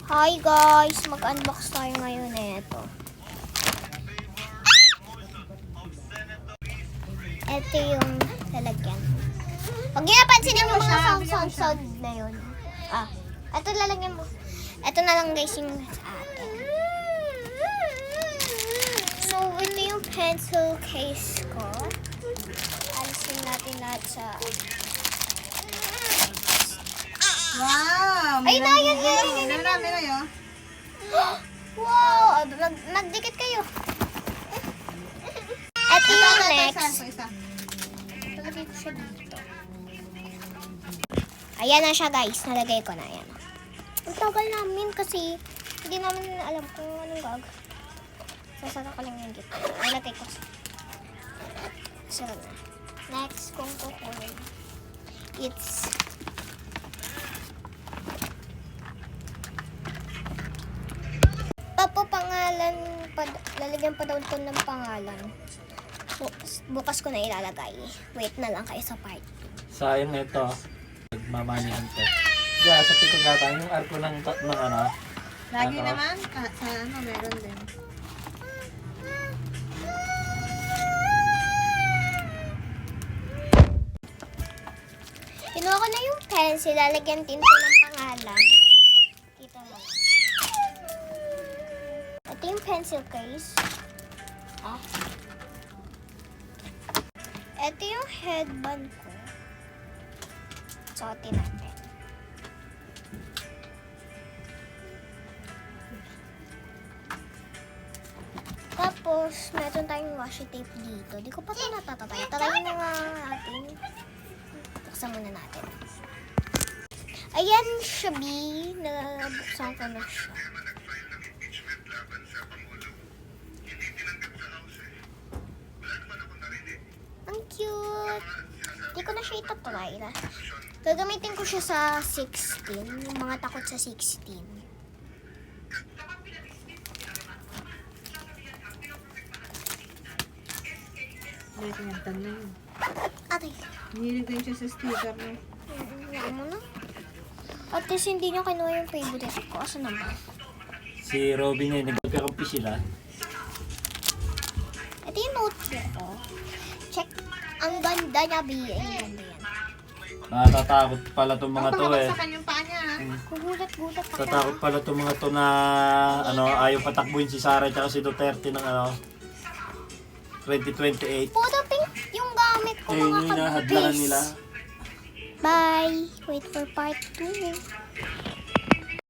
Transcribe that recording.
Hi guys! Mag-unbox tayo ngayon na ito. Ito yung lalagyan. Huwag niyo napansinin yung mga sound na yun. Ito lalagyan mo. Ito na lang guys yung sa atin. So, ito yung pencil case ko. Alisin natin lahat sa... Wow! Ay, nayan yun! Meron. Wow! Magdikit kayo. Ito yung next. Nalagay ko siya dito. Ayan na siya guys. Nalagay ko na. Ayan. Ang tagal namin kasi hindi namin alam kung anong gag. Sasara ko lang yung dito. Nalagay ko. Sarap na. Next kung kukunin. It's pangalan. Lalagyan pa daw ito ng pangalan. Bukas ko na ilalagay. Wait na lang kayo sa part 2. Sayang ito. Nagmamanihan ko. Diyan, sa piko gata, yung arko ng ano. Lagi naman, sa meron din. Kinuha ko na yung pencil. Lalagyan din ko ng pangalan. Kita mo. Ito yung pencil case. Ito yung headband ko. Suotin natin. Tapos, meron tayong washi tape dito. Di ko pa ito natatay. Tatayin na nga natin. Buksan muna natin. Ayan siya, B. Nabuksan ko na siya. Ang cute. Hindi ko na siya itatry. Gagamitin ko siya sa 16. Yung mga takot sa 16. Dito yung tan na yun. Atay. Nilig din siya sa sticker no? Yan mo na. At kasi hindi niya kinuha yung favorite ko. Asa naman? Si Robin ay nagkakampi sila. Ito yung notebook ko. Check. Ang ganda niya, B. Ang ganda yan. Natatakot pala itong mga to eh. Sa kanyang paa niya. Gugulat-gulat pa Natatakot pala itong mga to na ayaw patakbuhin si Sara at si Duterte ng 2028. Puro pink yung gamit ko, Eh, mga hinahadlangan nila. kabis. Bye. Wait for part 2.